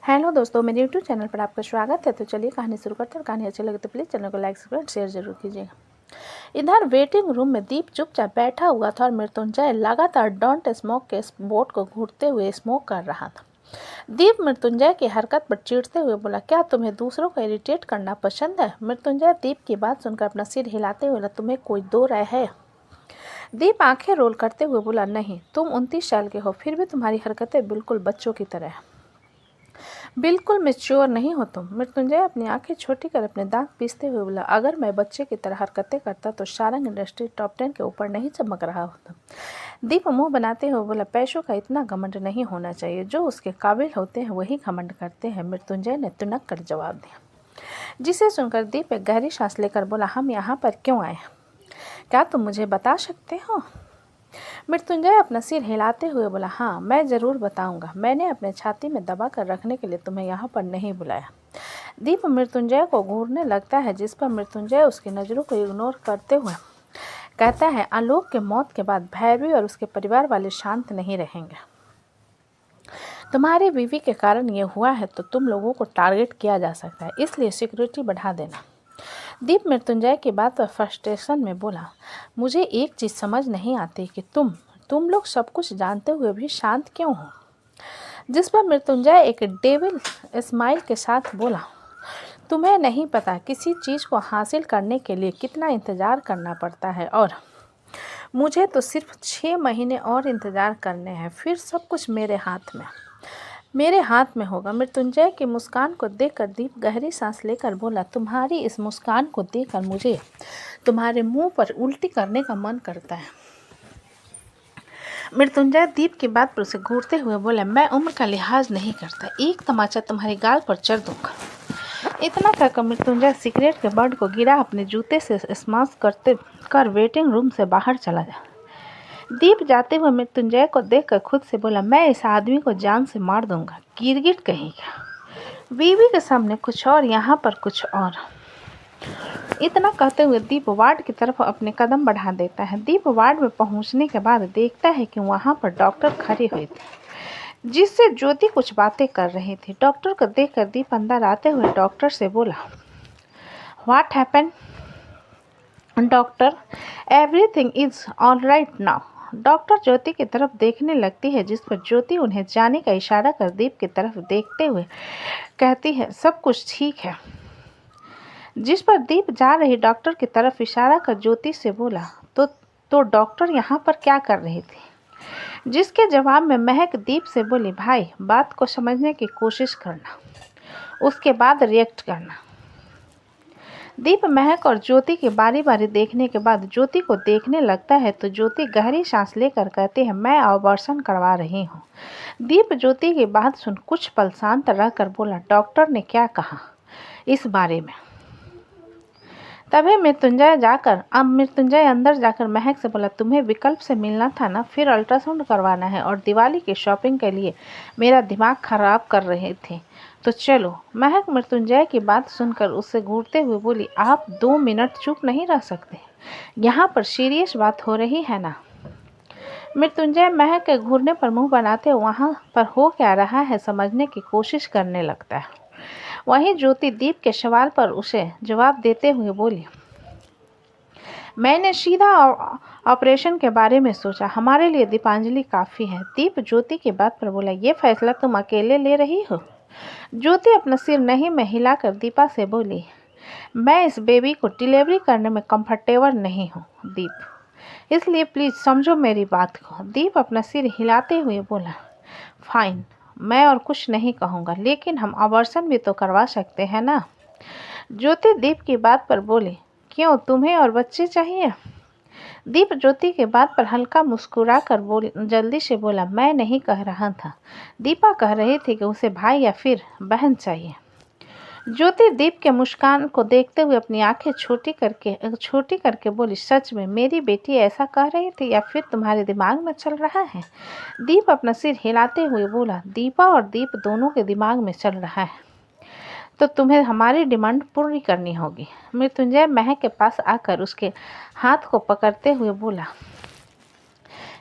Hello दोस्तों, मेरे YouTube channel पर आपका स्वागत है। तो चलिए कहानी शुरू करते हैं। कहानी अच्छी लगे तो प्लीज़ चैनल को लाइक सब्सक्राइब शेयर जरूर कीजिएगा। इधर वेटिंग रूम में दीप चुपचाप बैठा हुआ था और मृत्युंजय लगातार डोंट स्मोक के बोर्ड को घूरते हुए स्मोक कर रहा था। दीप मृत्युंजय की हरकत पर चिढ़ते हुए बोला, क्या तुम्हें दूसरों को इरिटेट करना पसंद है? मृत्युंजय दीप की बात सुनकर अपना सिर हिलाते हुए बोला, तुम्हें कोई दो राय है? दीप आंखें रोल करते हुए बोला, नहीं, तुम 29 साल के हो, फिर भी तुम्हारी हरकतें बिल्कुल बच्चों की तरह है। बिल्कुल मैच्योर नहीं हो तुम। मृत्युंजय अपनी आंखें छोटी कर अपने दांत पीसते हुए बोला, अगर मैं बच्चे की तरह हरकतें करता तो सारंग इंडस्ट्री टॉप 10 के ऊपर नहीं चमक रहा होता। दीप मुंह बनाते हुए बोला, पैसों का इतना घमंड नहीं होना चाहिए, जो उसके काबिल होते हैं वही घमंड करते हैं। मृत्युंजय ने तुनक कर जवाब दिया, जिसे सुनकर दीप एक गहरी सांस लेकर बोला, हम यहाँ पर क्यों आए? क्या तुम मुझे बता सकते हो? मृत्युंजय अपना सिर हिलाते हुए बोला, हाँ, मैं ज़रूर बताऊंगा। मैंने अपने छाती में दबा कर रखने के लिए तुम्हें यहाँ पर नहीं बुलाया। दीप मृत्युंजय को घूरने लगता है, जिस पर मृत्युंजय उसकी नज़रों को इग्नोर करते हुए कहता है, आलोक के मौत के बाद भैरवी और उसके परिवार वाले शांत नहीं रहेंगे। तुम्हारी बीवी के कारण ये हुआ है तो तुम लोगों को टारगेट किया जा सकता है, इसलिए सिक्योरिटी बढ़ा देना। दीप मृत्युंजय की बात पर फ्रस्ट्रेशन में बोला, मुझे एक चीज़ समझ नहीं आती कि तुम लोग सब कुछ जानते हुए भी शांत क्यों हो? जिस पर मृत्युंजय एक डेविल स्माइल के साथ बोला, तुम्हें नहीं पता किसी चीज़ को हासिल करने के लिए कितना इंतज़ार करना पड़ता है, और मुझे तो सिर्फ 6 महीने और इंतज़ार करने हैं, फिर सब कुछ मेरे हाथ में होगा। मृत्युंजय की मुस्कान को देखकर दीप गहरी सांस लेकर बोला, तुम्हारी इस मुस्कान को देखकर मुझे तुम्हारे मुंह पर उल्टी करने का मन करता है। मृत्युंजय दीप की बात पर उसे घूरते हुए बोला, मैं उम्र का लिहाज नहीं करता, एक तमाचा तुम्हारी गाल पर चढ़ दूंगा। इतना कहकर मृत्युंजय सिगरेट के बंड को गिरा अपने जूते से स्माश करते कर वेटिंग रूम से बाहर चला गया। दीप जाते हुए मृत्युंजय को देखकर खुद से बोला, मैं इस आदमी को जान से मार दूंगा, गिरगिट कहेगा। बीवी के सामने कुछ और, यहाँ पर कुछ और। इतना कहते हुए दीप वार्ड की तरफ अपने कदम बढ़ा देता है। दीप वार्ड में पहुंचने के बाद देखता है कि वहां पर डॉक्टर खड़े हुए थे, जिससे ज्योति कुछ बातें कर रही थी। डॉक्टर को देखकर दीप अंदर आते हुए डॉक्टर से बोला, what happened? Doctor, everything is all right now. Doctor Jyoti की तरफ देखने लगती है, जिस पर ज्योति उन्हें जाने का इशारा कर दीप की तरफ देखते हुए कहती है, सब कुछ ठीक है। जिस पर दीप जा रही डॉक्टर की तरफ इशारा कर ज्योति से बोला, तो डॉक्टर यहाँ पर क्या कर रही थी? जिसके जवाब में महक दीप से बोली, भाई, बात को समझने की कोशिश करना, उसके बाद रिएक्ट करना। दीप महक और ज्योति की बारी बारी देखने के बाद ज्योति को देखने लगता है, तो ज्योति गहरी सांस लेकर कहती है, मैं ऑपरेशन करवा रही हूँ। दीप ज्योति की बात सुन कुछ पल शांत रहकर बोला, डॉक्टर ने क्या कहा इस बारे में? तभी मृत्युंजय अंदर जाकर महक से बोला, तुम्हें विकल्प से मिलना था ना, फिर अल्ट्रासाउंड करवाना है और दिवाली की शॉपिंग के लिए मेरा दिमाग खराब कर रहे थे, तो चलो। महक मृत्युंजय की बात सुनकर उससे घूरते हुए बोली, आप 2 मिनट चुप नहीं रह सकते? यहाँ पर सीरियस बात हो रही है ना? मृत्युंजय महक के घूरने पर मुंह बनाते वहाँ पर हो क्या रहा है समझने की कोशिश करने लगता है। वहीं ज्योति दीप के सवाल पर उसे जवाब देते हुए बोली, मैंने सीधा ऑपरेशन के बारे में सोचा, हमारे लिए दीपांजलि काफ़ी है। दीप ज्योति की बात पर बोला, ये फैसला तुम अकेले ले रही हो? ज्योति अपना सिर नहीं में हिलाकर दीपा से बोली, मैं इस बेबी को डिलीवरी करने में कंफर्टेबल नहीं हूँ दीप, इसलिए प्लीज़ समझो मेरी बात को। दीप अपना सिर हिलाते हुए बोला, फाइन, मैं और कुछ नहीं कहूँगा, लेकिन हम अबॉर्शन भी तो करवा सकते हैं ना? ज्योति दीप की बात पर बोली, क्यों, तुम्हें और बच्चे चाहिए? दीप ज्योति के बात पर हल्का मुस्कुरा कर जल्दी से बोला, मैं नहीं कह रहा था, दीपा कह रही थी कि उसे भाई या फिर बहन चाहिए। ज्योति दीप के मुस्कान को देखते हुए अपनी आंखें छोटी करके बोली, सच में मेरी बेटी ऐसा कह रही थी या फिर तुम्हारे दिमाग में चल रहा है? दीप अपना सिर हिलाते हुए बोला, दीपा और दीप दोनों के दिमाग में चल रहा है, तो तुम्हें हमारी डिमांड पूरी करनी होगी। मृत्युंजय महक के पास आकर उसके हाथ को पकड़ते हुए बोला,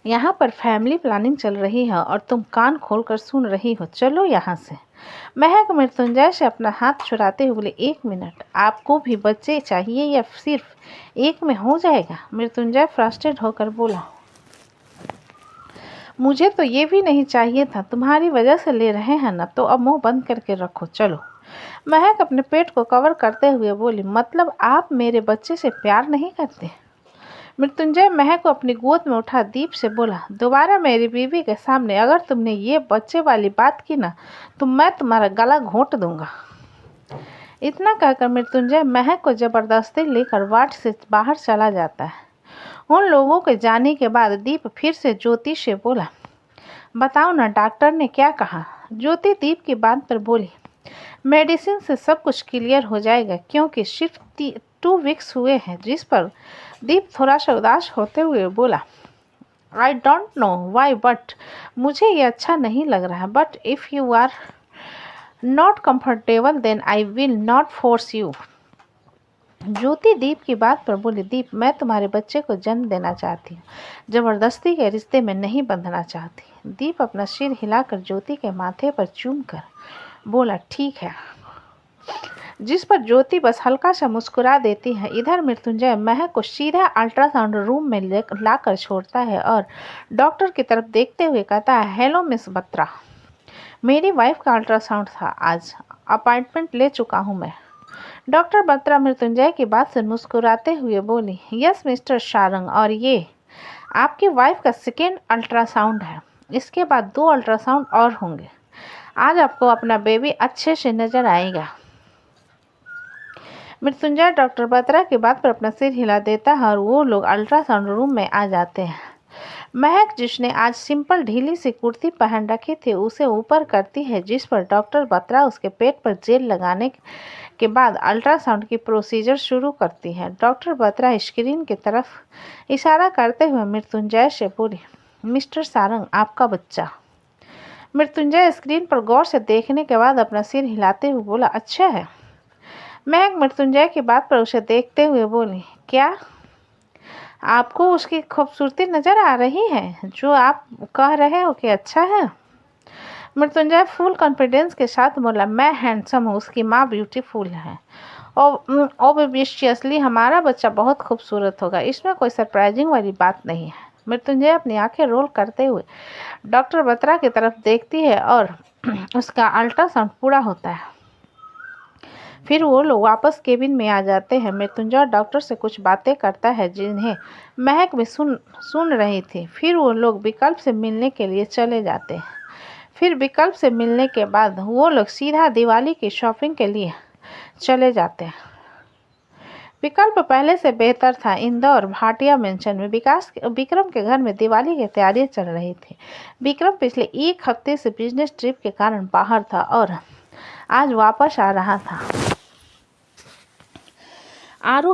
यहाँ पर फैमिली प्लानिंग चल रही है और तुम कान खोलकर सुन रही हो, चलो यहाँ से। महक मृत्युंजय से अपना हाथ छुड़ाते हुए बोले, 1 मिनट, आपको भी बच्चे चाहिए या सिर्फ एक में हो जाएगा? मृत्युंजय फ्रस्ट्रेट होकर बोला, मुझे तो ये भी नहीं चाहिए था, तुम्हारी वजह से ले रहे हैं ना, तो अब मुंह बंद करके रखो, चलो। महक अपने पेट को कवर करते हुए बोली, मतलब आप मेरे बच्चे से प्यार नहीं करते? मृत्युंजय महक को अपनी गोद में उठा दीप से बोला, दोबारा मेरी बीवी के सामने अगर तुमने ये बच्चे वाली बात की ना, तो मैं तुम्हारा गला घोंट दूंगा। इतना कहकर मृत्युंजय महक को जबरदस्ती लेकर वार्ड से बाहर चला जाता है। उन लोगों के जाने के बाद दीप फिर से ज्योति से बोला, बताओ ना डॉक्टर ने क्या कहा? ज्योति दीप की बात पर बोली, मेडिसिन से सब कुछ क्लियर हो जाएगा, क्योंकि सिर्फ 2 वीक्स हुए हैं। जिस पर दीप थोड़ा सा उदास होते हुए बोला, I don't know why but मुझे ये अच्छा नहीं लग रहा, but if you are not comfortable then I will not force you. Jyoti Deep की बात पर बोली, दीप मैं तुम्हारे बच्चे को जन्म देना चाहती हूँ, ज़बरदस्ती के रिश्ते में नहीं बंधना चाहती। दीप अपना सिर हिलाकर ज्योति के माथे पर चूम कर बोला, ठीक है। जिस पर ज्योति बस हल्का सा मुस्कुरा देती है। इधर मृत्युंजय महक को सीधा अल्ट्रासाउंड रूम में लाकर छोड़ता है और डॉक्टर की तरफ देखते हुए कहता है, हेलो मिस बत्रा, मेरी वाइफ का अल्ट्रासाउंड था आज, अपॉइंटमेंट ले चुका हूँ मैं। डॉक्टर बत्रा मृत्युंजय की बात से मुस्कुराते हुए बोली, यस मिस्टर सारंग, और ये आपकी वाइफ का सेकेंड अल्ट्रासाउंड है, इसके बाद 2 अल्ट्रासाउंड और होंगे। आज आपको अपना बेबी अच्छे से नजर आएगा। मृत्युंजय डॉक्टर बत्रा की बात पर अपना सिर हिला देता है और वो लोग अल्ट्रासाउंड रूम में आ जाते हैं। महक, जिसने आज सिंपल ढीली सी कुर्ती पहन रखी थी, उसे ऊपर करती है, जिस पर डॉक्टर बत्रा उसके पेट पर जेल लगाने के बाद अल्ट्रासाउंड की प्रोसीजर शुरू करती है। डॉक्टर बत्रा स्क्रीन की तरफ इशारा करते हुए मृत्युंजय से बोली, मिस्टर सारंग, आपका बच्चा। मृत्युंजय स्क्रीन पर गौर से देखने के बाद अपना सिर हिलाते हुए बोला, अच्छा है। महक मृत्युंजय की बात पर उसे देखते हुए बोली, क्या आपको उसकी खूबसूरती नज़र आ रही है जो आप कह रहे हो कि अच्छा है? मृत्युंजय फुल कॉन्फिडेंस के साथ बोला, मैं हैंडसम हूँ, उसकी माँ ब्यूटीफुल है, और ऑब्वियसली हमारा बच्चा बहुत खूबसूरत होगा, इसमें कोई सरप्राइजिंग वाली बात नहीं है। मृत्युंजय अपनी आंखें रोल करते हुए डॉक्टर बत्रा की तरफ देखती है और उसका अल्ट्रासाउंड पूरा होता है। फिर वो लोग वापस केबिन में आ जाते हैं। मृत्युंजय डॉक्टर से कुछ बातें करता है जिन्हें महक भी सुन रही थी। फिर वो लोग विकल्प से मिलने के लिए चले जाते हैं। फिर विकल्प से मिलने के बाद वो लोग सीधा दिवाली की शॉपिंग के लिए चले जाते हैं। विकल्प पहले से बेहतर था। इंदौर भाटिया मेंशन में विक्रम के घर में दिवाली की तैयारियां चल रही थी। विक्रम पिछले 1 हफ्ते से बिजनेस ट्रिप के कारण बाहर था और आज वापस आ रहा था। आरू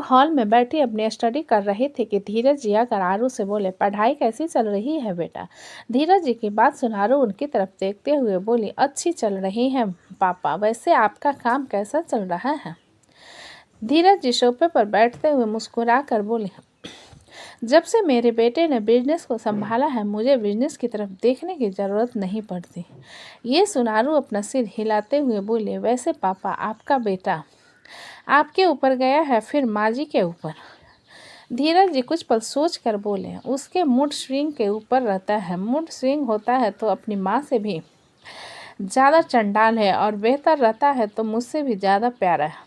हॉल में बैठी अपनी स्टडी कर रही थी कि धीरज जी आकर आरू से बोले, पढ़ाई कैसी चल रही है बेटा? धीरज जी की बात सुन आरू उनकी तरफ देखते हुए बोली, अच्छी चल रही है पापा, वैसे आपका काम कैसा चल रहा है? धीरज जी सोफे पर बैठते हुए मुस्कुरा कर बोले, जब से मेरे बेटे ने बिजनेस को संभाला है, मुझे बिजनेस की तरफ देखने की ज़रूरत नहीं पड़ती। ये सुन आरू अपना सिर हिलाते हुए बोले, वैसे पापा आपका बेटा आपके ऊपर गया है फिर माँ जी के ऊपर? धीरज जी कुछ पल सोच कर बोले, उसके मूड स्विंग के ऊपर रहता है। मूड स्विंग होता है तो अपनी माँ से भी ज़्यादा चंडाल है और बेहतर रहता है तो मुझसे भी ज़्यादा प्यारा है।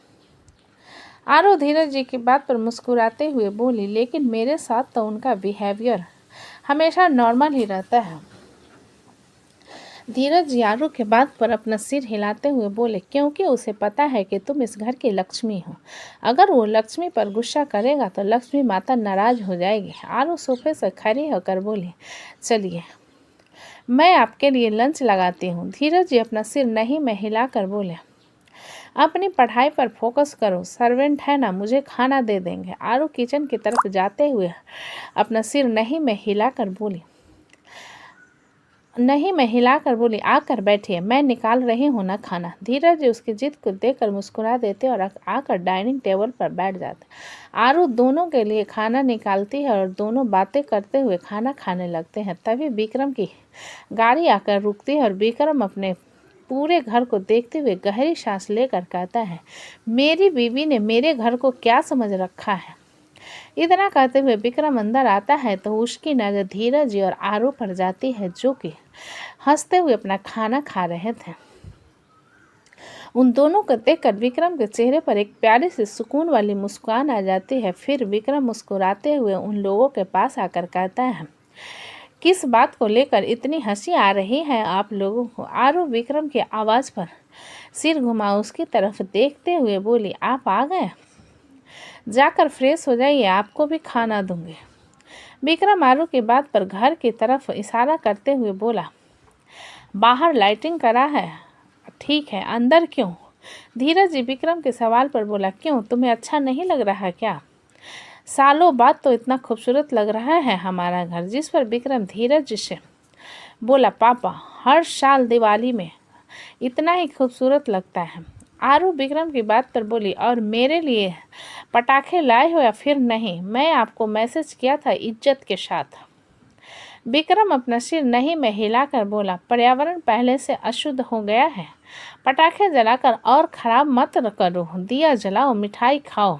आरो धीरज जी की बात पर मुस्कुराते हुए बोली, लेकिन मेरे साथ तो उनका बिहेवियर हमेशा नॉर्मल ही रहता है। धीरज जी आरू के बात पर अपना सिर हिलाते हुए बोले, क्योंकि उसे पता है कि तुम इस घर की लक्ष्मी हो। अगर वो लक्ष्मी पर गुस्सा करेगा तो लक्ष्मी माता नाराज हो जाएगी। आरू सोफे से खड़ी होकर बोली, चलिए मैं आपके लिए लंच लगाती हूँ। धीरज जी अपना सिर नहीं में हिलाकर बोले, अपनी पढ़ाई पर फोकस करो, सर्वेंट है ना, मुझे खाना दे देंगे। आरू किचन की तरफ जाते हुए अपना सिर नहीं में हिलाकर बोली, नहीं, मैं हिलाकर बोली, आकर बैठिए, मैं निकाल रही हूँ ना खाना। धीरज जी उसकी जिद को देखकर मुस्कुरा देते और आकर डाइनिंग टेबल पर बैठ जाते। आरू दोनों के लिए खाना निकालती है और दोनों बातें करते हुए खाना खाने लगते हैं। तभी विक्रम की गाड़ी आकर रुकती है और विक्रम अपने पूरे घर को देखते हुए गहरी सांस लेकर कहता है, मेरी बीवी ने मेरे घर को क्या समझ रखा है। इतना कहते हुए विक्रम अंदर आता है तो उसकी नज़र धीरज जी और आरू पर जाती है, जो कि हंसते हुए अपना खाना खा रहे थे। उन दोनों को देखकर विक्रम के चेहरे पर एक प्यारी सी सुकून वाली मुस्कान आ जाती है। फिर विक्रम मुस्कुराते हुए उन लोगों के पास आकर कहता है, किस बात को लेकर इतनी हंसी आ रही है आप लोगों को। आरू विक्रम की आवाज़ पर सिर घुमा उसकी तरफ देखते हुए बोली, आप आ गए, जाकर फ्रेश हो जाइए, आपको भी खाना दूंगी। विक्रम आरू की बात पर घर की तरफ इशारा करते हुए बोला, बाहर लाइटिंग करा है, ठीक है, अंदर क्यों। धीरज जी विक्रम के सवाल पर बोला, क्यों, तुम्हें अच्छा नहीं लग रहा है क्या। सालों बाद तो इतना खूबसूरत लग रहा है हमारा घर। जिस पर विक्रम धीरज जी से बोला, पापा हर साल दिवाली में इतना ही खूबसूरत लगता है। आरू विक्रम की बात पर बोली, और मेरे लिए पटाखे लाए हो या फिर नहीं, मैं आपको मैसेज किया था इज्जत के साथ। विक्रम अपना सिर नहीं में हिलाकर बोला, पर्यावरण पहले से अशुद्ध हो गया है, पटाखे जलाकर और खराब मत करो, दिया जलाओ, मिठाई खाओ,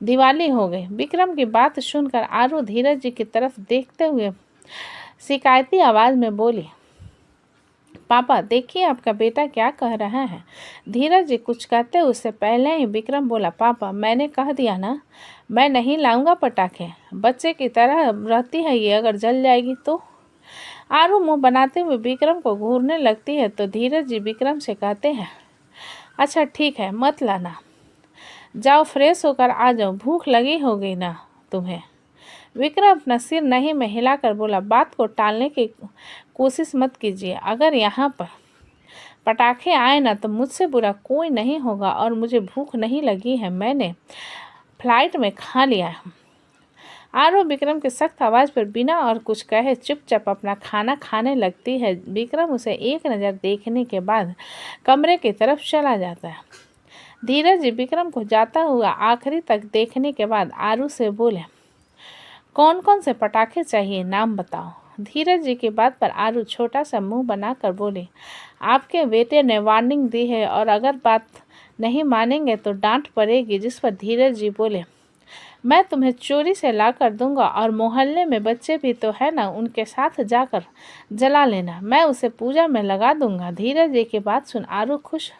दिवाली हो गई। विक्रम की बात सुनकर आरू धीरज जी की तरफ देखते हुए शिकायती आवाज़ में बोली, पापा देखिए आपका बेटा क्या कह रहा है। धीरज जी कुछ कहते उससे पहले ही विक्रम बोला, पापा मैंने कह दिया ना, मैं नहीं लाऊंगा पटाखे, बच्चे की तरह रहती है ये, अगर जल जाएगी तो। आरू मुंह बनाते हुए विक्रम को घूरने लगती है तो धीरज जी विक्रम से कहते हैं, अच्छा ठीक है, मत लाना, जाओ फ्रेश होकर आ जाओ, भूख लगी होगी ना तुम्हें। विक्रम अपना सिर नहीं में हिलाकर बोला, बात को टालने की कोशिश मत कीजिए, अगर यहाँ पर पटाखे आए ना तो मुझसे बुरा कोई नहीं होगा, और मुझे भूख नहीं लगी है, मैंने फ्लाइट में खा लिया है। आरू विक्रम की सख्त आवाज़ पर बिना और कुछ कहे चुपचाप अपना खाना खाने लगती है। विक्रम उसे एक नज़र देखने के बाद कमरे की तरफ चला जाता है। धीरज जी विक्रम को जाता हुआ आखिरी तक देखने के बाद आरू से बोले, कौन कौन से पटाखे चाहिए, नाम बताओ। धीरज जी की बात पर आरू छोटा सा मुंह बनाकर बोली, आपके बेटे ने वार्निंग दी है और अगर बात नहीं मानेंगे तो डांट पड़ेगी। जिस पर धीरज जी बोले, मैं तुम्हें चोरी से ला कर दूंगा, और मोहल्ले में बच्चे भी तो है ना, उनके साथ जाकर जला लेना, मैं उसे पूजा में लगा दूंगा। धीरज जी की बात सुन आरू खुश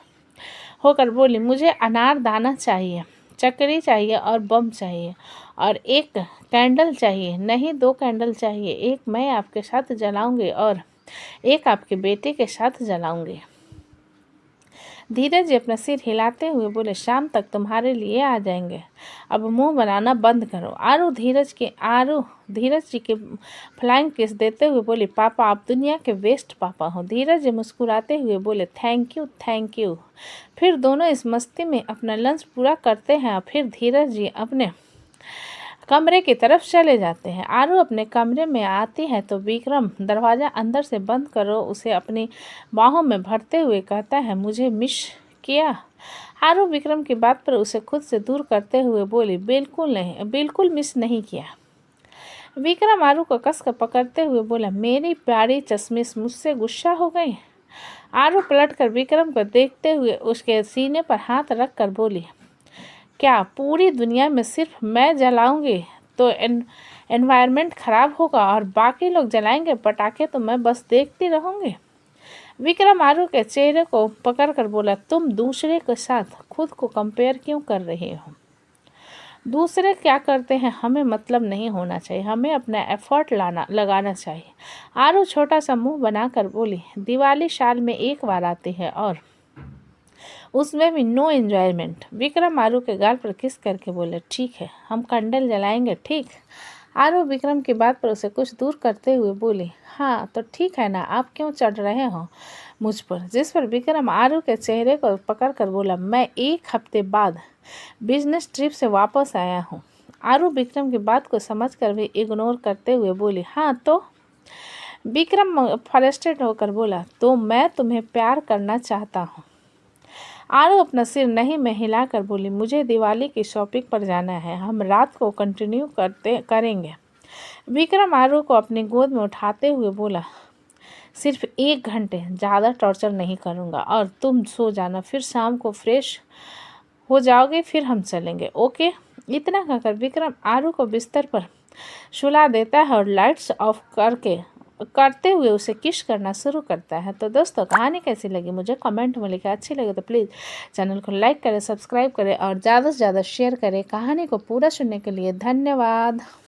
होकर बोली, मुझे अनारदाना चाहिए, चक्री चाहिए और बम चाहिए, और एक कैंडल चाहिए, नहीं 2 कैंडल चाहिए, एक मैं आपके साथ जलाऊंगी और एक आपके बेटे के साथ जलाऊंगी। धीरज जी अपना सिर हिलाते हुए बोले, शाम तक तुम्हारे लिए आ जाएंगे, अब मुंह बनाना बंद करो। आरू धीरज जी के फ्लाइंग किस देते हुए बोली, पापा आप दुनिया के बेस्ट पापा हो। धीरज जी मुस्कुराते हुए बोले, थैंक यू थैंक यू। फिर दोनों इस मस्ती में अपना लंच पूरा करते हैं। फिर धीरज जी अपने कमरे की तरफ चले जाते हैं। आरू अपने कमरे में आती है तो विक्रम दरवाज़ा अंदर से बंद करो उसे अपनी बाहों में भरते हुए कहता है, मुझे मिस किया। आरू विक्रम की बात पर उसे खुद से दूर करते हुए बोली, बिल्कुल नहीं, बिल्कुल मिस नहीं किया। विक्रम आरू को कसकर पकड़ते हुए बोला, मेरी प्यारी चश्मिश मुझसे गुस्सा हो गई। आरू पलटकर विक्रम को देखते हुए उसके सीने पर हाथ रख कर बोली, क्या पूरी दुनिया में सिर्फ मैं जलाऊंगी तो एनवायरनमेंट खराब होगा और बाकी लोग जलाएंगे पटाखे तो मैं बस देखती रहूंगी। विक्रम आरू के चेहरे को पकड़कर बोला, तुम दूसरे के साथ खुद को कंपेयर क्यों कर रहे हो। दूसरे क्या करते हैं हमें मतलब नहीं होना चाहिए, हमें अपना एफर्ट लगाना चाहिए। आरू छोटा सा मुंह बनाकर बोली, दिवाली साल में एक बार आती है और उसमें भी नो एंजॉयमेंट। विक्रम आरू के गाल पर किस करके बोले, ठीक है हम कैंडल जलाएंगे, ठीक। आरू विक्रम की बात पर उसे कुछ दूर करते हुए बोली, हाँ तो ठीक है ना, आप क्यों चढ़ रहे हो मुझ पर। जिस पर विक्रम आरू के चेहरे को पकड़कर बोला, मैं 1 हफ्ते बाद बिजनेस ट्रिप से वापस आया हूँ। आरू विक्रम की बात को समझकर भी इग्नोर करते हुए बोली, हाँ तो। विक्रम फ्रस्ट्रेट होकर बोला, तो मैं तुम्हें प्यार करना चाहता हूँ। आरू अपना सिर नहीं में हिलाकर बोली, मुझे दिवाली की शॉपिंग पर जाना है, हम रात को कंटिन्यू करेंगे। विक्रम आरू को अपनी गोद में उठाते हुए बोला, सिर्फ 1 घंटे, ज़्यादा टॉर्चर नहीं करूँगा और तुम सो जाना, फिर शाम को फ्रेश हो जाओगे, फिर हम चलेंगे, ओके। इतना कहकर विक्रम आरू को बिस्तर पर सुला देता है और लाइट्स ऑफ करते हुए उसे किस करना शुरू करता है। तो दोस्तों, कहानी कैसी लगी मुझे कमेंट में लिखें। अच्छी लगे तो प्लीज़ चैनल को लाइक करें, सब्सक्राइब करें और ज़्यादा से ज़्यादा शेयर करें। कहानी को पूरा सुनने के लिए धन्यवाद।